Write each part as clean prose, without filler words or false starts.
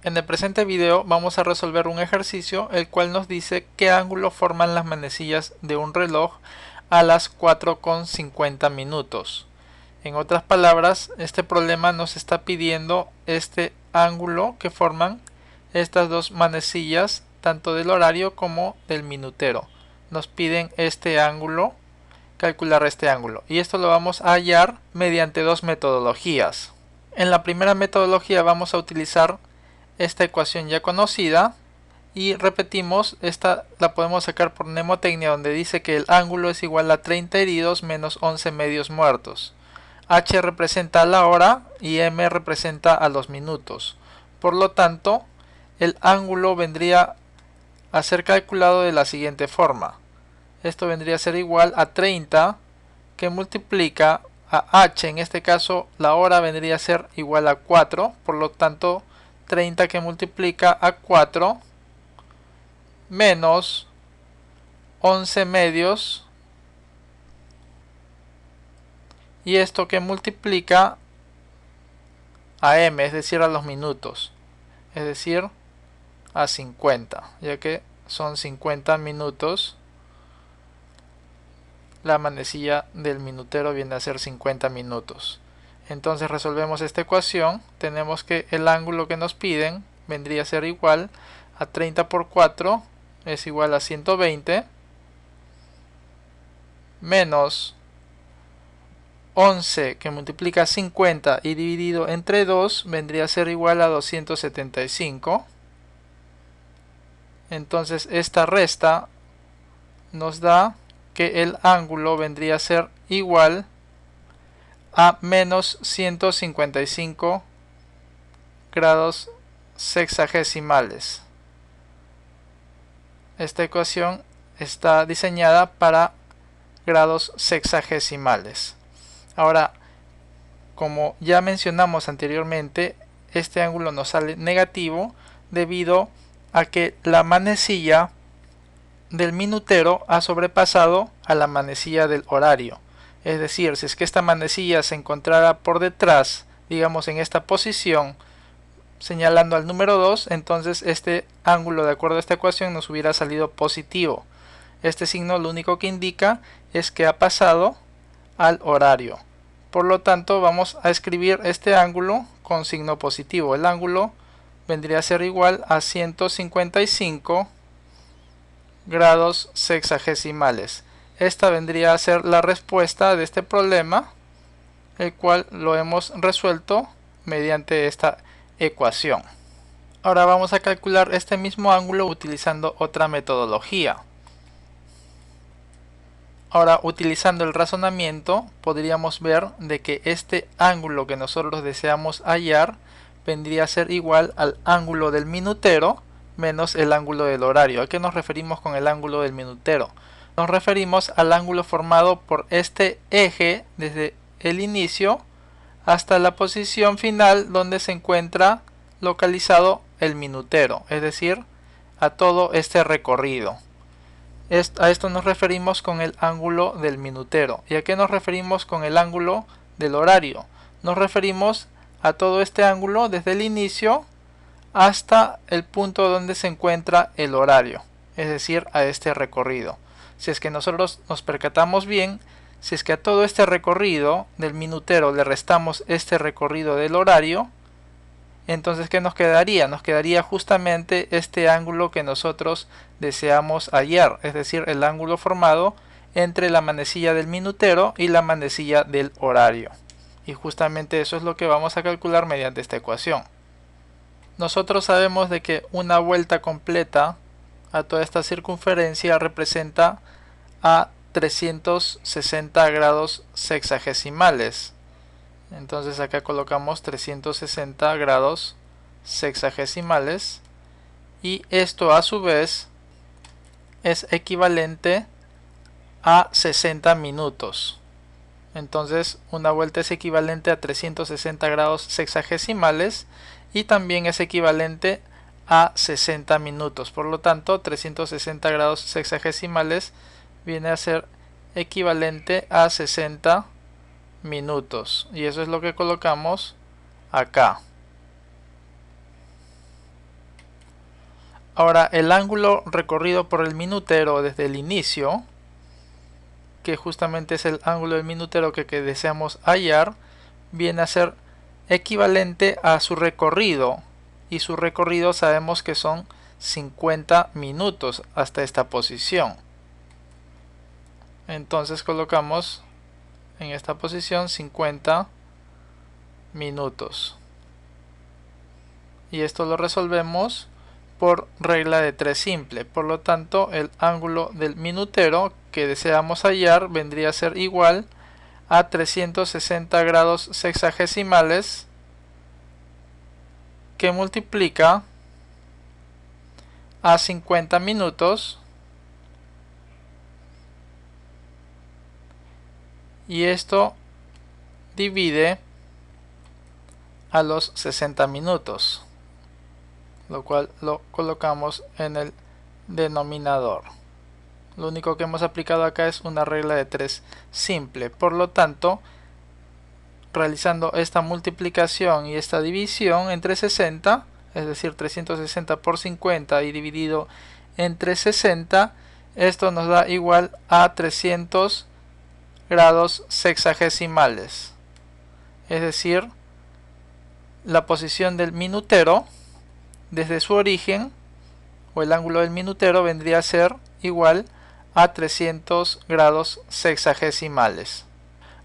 En el presente video vamos a resolver un ejercicio el cual nos dice qué ángulo forman las manecillas de un reloj a las 4:50 minutos. En otras palabras, este problema nos está pidiendo este ángulo que forman estas dos manecillas, tanto del horario como del minutero. Nos piden este ángulo, calcular este ángulo, y esto lo vamos a hallar mediante dos metodologías. En la primera metodología vamos a utilizar esta ecuación ya conocida y repetimos, esta la podemos sacar por mnemotecnia, donde dice que el ángulo es igual a 30 heridos menos 11 medios muertos. H representa a la hora y M representa a los minutos. Por lo tanto, el ángulo vendría a ser calculado de la siguiente forma. Esto vendría a ser igual a 30 que multiplica a H, en este caso la hora vendría a ser igual a 4, por lo tanto 30 que multiplica a 4 menos 11 medios, y esto que multiplica a M, es decir, a los minutos, es decir, a 50, ya que son 50 minutos. La manecilla del minutero viene a ser 50 minutos. Entonces resolvemos esta ecuación. Tenemos que el ángulo que nos piden vendría a ser igual a 30 por 4 es igual a 120 menos 11 que multiplica 50 y dividido entre 2 vendría a ser igual a 275. Entonces esta resta nos da que el ángulo vendría a ser igual a menos 155 grados sexagesimales. Esta ecuación está diseñada para grados sexagesimales. Ahora, como ya mencionamos anteriormente, este ángulo nos sale negativo debido a que la manecilla del minutero ha sobrepasado a la manecilla del horario. Es decir, si es que esta manecilla se encontrara por detrás, digamos en esta posición, señalando al número 2, entonces este ángulo, de acuerdo a esta ecuación, nos hubiera salido positivo. Este signo lo único que indica es que ha pasado al horario. Por lo tanto, vamos a escribir este ángulo con signo positivo. El ángulo vendría a ser igual a 155 grados sexagesimales. Esta vendría a ser la respuesta de este problema, el cual lo hemos resuelto mediante esta ecuación. Ahora vamos a calcular este mismo ángulo utilizando otra metodología. Ahora, utilizando el razonamiento, podríamos ver de que este ángulo que nosotros deseamos hallar vendría a ser igual al ángulo del minutero menos el ángulo del horario. ¿A qué nos referimos con el ángulo del minutero? Nos referimos al ángulo formado por este eje desde el inicio hasta la posición final donde se encuentra localizado el minutero, es decir, a todo este recorrido. A esto nos referimos con el ángulo del minutero. ¿Y a qué nos referimos con el ángulo del horario? Nos referimos a todo este ángulo desde el inicio hasta el punto donde se encuentra el horario, es decir, a este recorrido. Si es que nosotros nos percatamos bien, si es que a todo este recorrido del minutero le restamos este recorrido del horario, entonces ¿qué nos quedaría? Nos quedaría justamente este ángulo que nosotros deseamos hallar, es decir, el ángulo formado entre la manecilla del minutero y la manecilla del horario. Y justamente eso es lo que vamos a calcular mediante esta ecuación. Nosotros sabemos de que una vuelta completa a toda esta circunferencia representa a 360 grados sexagesimales. Entonces acá colocamos 360 grados sexagesimales y esto a su vez es equivalente a 60 minutos. Entonces una vuelta es equivalente a 360 grados sexagesimales y también es equivalente a 60 minutos. Por lo tanto, 360 grados sexagesimales viene a ser equivalente a 60 minutos. Y eso es lo que colocamos acá. Ahora el ángulo recorrido por el minutero desde el inicio, que justamente es el ángulo del minutero que deseamos hallar, viene a ser equivalente a su recorrido, y su recorrido sabemos que son 50 minutos hasta esta posición. Entonces colocamos en esta posición 50 minutos. Y esto lo resolvemos por regla de 3 simple. Por lo tanto, el ángulo del minutero que deseamos hallar vendría a ser igual a 360 grados sexagesimales, que multiplica a 50 minutos, y esto divide a los 60 minutos, lo cual lo colocamos en el denominador. Lo único que hemos aplicado acá es una regla de 3 simple. Por lo tanto, realizando esta multiplicación y esta división entre 60, es decir, 360 por 50 y dividido entre 60, esto nos da igual a 300 grados sexagesimales. Es decir, la posición del minutero desde su origen, o el ángulo del minutero, vendría a ser igual a 300 grados sexagesimales.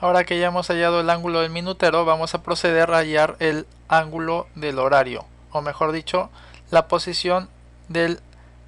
Ahora que ya hemos hallado el ángulo del minutero, vamos a proceder a hallar el ángulo del horario, o mejor dicho, la posición del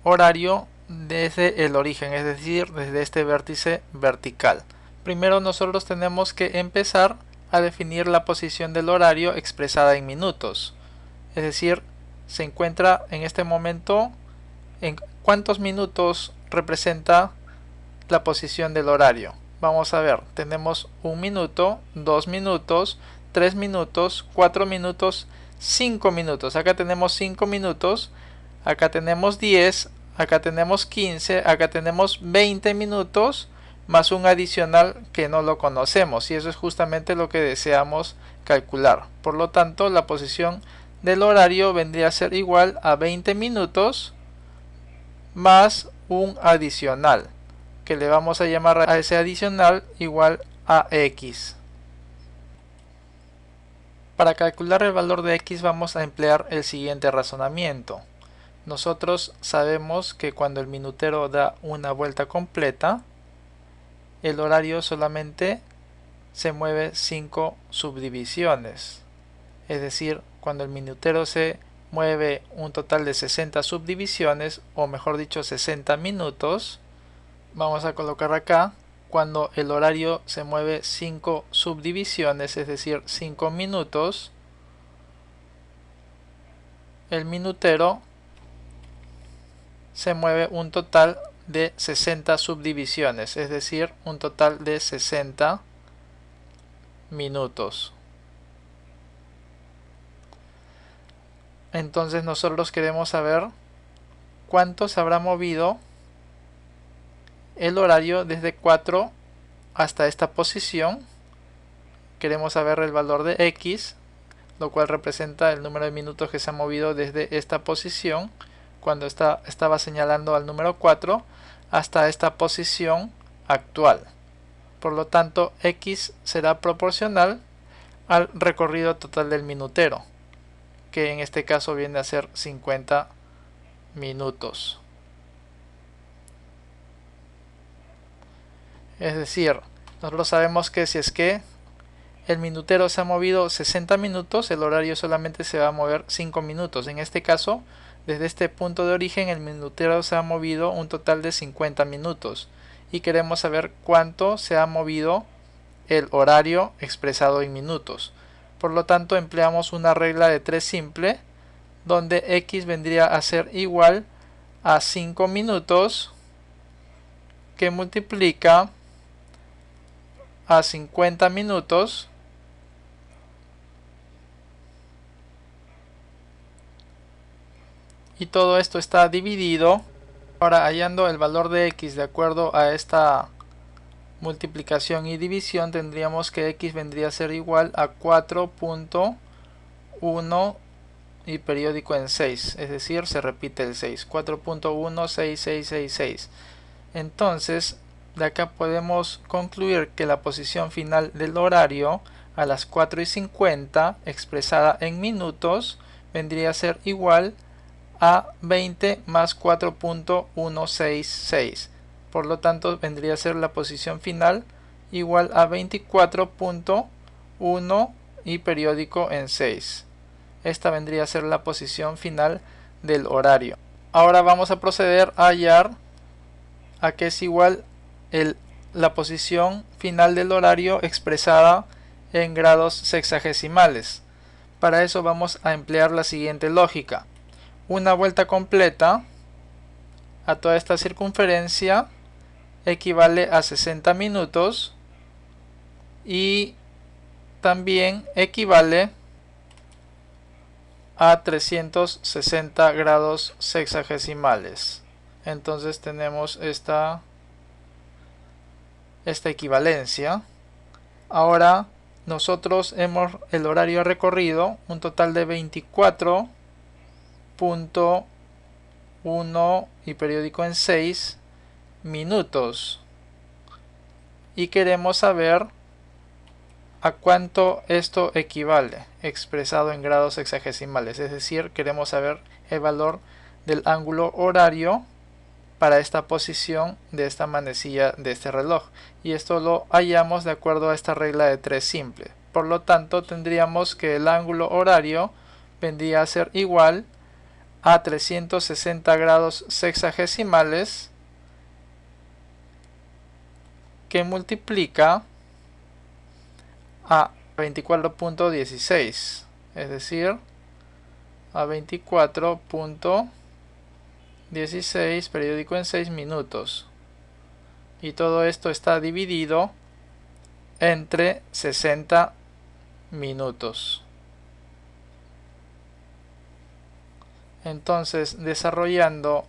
horario desde el origen, es decir, desde este vértice vertical. Primero nosotros tenemos que empezar a definir la posición del horario expresada en minutos, es decir, se encuentra en este momento en cuántos minutos representa la posición del horario. Vamos a ver, tenemos 1 minuto, 2 minutos, 3 minutos, 4 minutos, 5 minutos. Acá tenemos 5 minutos, acá tenemos 10, acá tenemos 15, acá tenemos 20 minutos, más un adicional que no lo conocemos, y eso es justamente lo que deseamos calcular. Por lo tanto, la posición del horario vendría a ser igual a 20 minutos más un adicional, que le vamos a llamar a ese adicional igual a x. Para calcular el valor de x vamos a emplear el siguiente razonamiento. Nosotros sabemos que cuando el minutero da una vuelta completa, el horario solamente se mueve 5 subdivisiones. Es decir, cuando el minutero se mueve un total de 60 subdivisiones, o mejor dicho 60 minutos, vamos a colocar acá, cuando el horario se mueve 5 subdivisiones, es decir 5 minutos, el minutero se mueve un total de 60 subdivisiones, es decir un total de 60 minutos. Entonces nosotros queremos saber cuánto se habrá movido el horario desde 4 hasta esta posición. Queremos saber el valor de x, lo cual representa el número de minutos que se ha movido desde esta posición, cuando estaba señalando al número 4, hasta esta posición actual. Por lo tanto, x será proporcional al recorrido total del minutero, que en este caso viene a ser 50 minutos. Es decir, nosotros sabemos que si es que el minutero se ha movido 60 minutos, el horario solamente se va a mover 5 minutos. En este caso, desde este punto de origen, el minutero se ha movido un total de 50 minutos. Y queremos saber cuánto se ha movido el horario expresado en minutos. Por lo tanto, empleamos una regla de 3 simple, donde x vendría a ser igual a 5 minutos, que multiplica a 50 minutos, y todo esto está dividido. Ahora, hallando el valor de x de acuerdo a esta multiplicación y división, tendríamos que x vendría a ser igual a 4.1 y periódico en 6, es decir, se repite el 6, 4.16666. Entonces, de acá podemos concluir que la posición final del horario a las 4:50 expresada en minutos vendría a ser igual a 20 más 4.166. Por lo tanto, vendría a ser la posición final igual a 24.1 y periódico en 6. Esta vendría a ser la posición final del horario. Ahora vamos a proceder a hallar a que es igual la posición final del horario expresada en grados sexagesimales. Para eso vamos a emplear la siguiente lógica. Una vuelta completa a toda esta circunferencia equivale a 60 minutos y también equivale a 360 grados sexagesimales. Entonces tenemos esta equivalencia. Ahora nosotros hemos el horario recorrido un total de 24.1 y periódico en 6 minutos y queremos saber a cuánto esto equivale expresado en grados sexagesimales, es decir, queremos saber el valor del ángulo horario para esta posición de esta manecilla de este reloj, y esto lo hallamos de acuerdo a esta regla de 3 simple. Por lo tanto, tendríamos que el ángulo horario vendría a ser igual a 360 grados sexagesimales que multiplica a 24.16, es decir, a 24.16 periódico en 6 minutos. Y todo esto está dividido entre 60 minutos. Entonces, desarrollando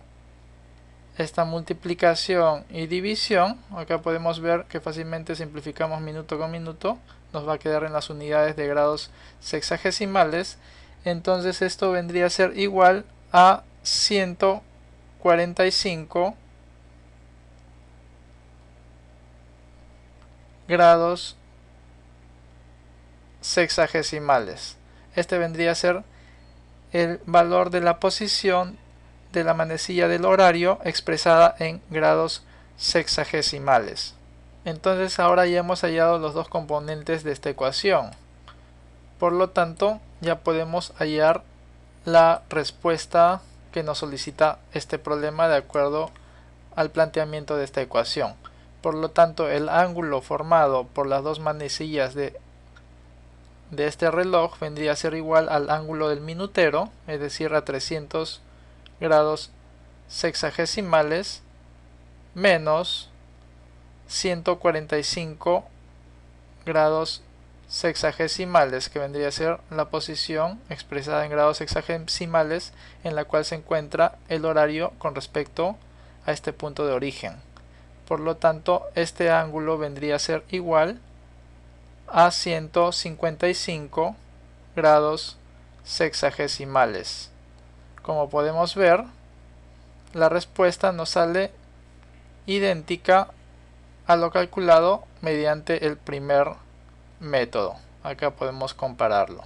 esta multiplicación y división, acá podemos ver que fácilmente simplificamos minuto con minuto, nos va a quedar en las unidades de grados sexagesimales. Entonces esto vendría a ser igual a 145 grados sexagesimales. Este vendría a ser el valor de la posición de la manecilla del horario expresada en grados sexagesimales. Entonces ahora ya hemos hallado los dos componentes de esta ecuación. Por lo tanto, ya podemos hallar la respuesta que nos solicita este problema de acuerdo al planteamiento de esta ecuación. Por lo tanto, el ángulo formado por las dos manecillas de este reloj vendría a ser igual al ángulo del minutero, es decir, a 300 grados sexagesimales menos 145 grados sexagesimales, que vendría a ser la posición expresada en grados sexagesimales en la cual se encuentra el horario con respecto a este punto de origen. Por lo tanto, este ángulo vendría a ser igual a 155 grados sexagesimales. Como podemos ver, la respuesta nos sale idéntica a lo calculado mediante el primer método. Acá podemos compararlo.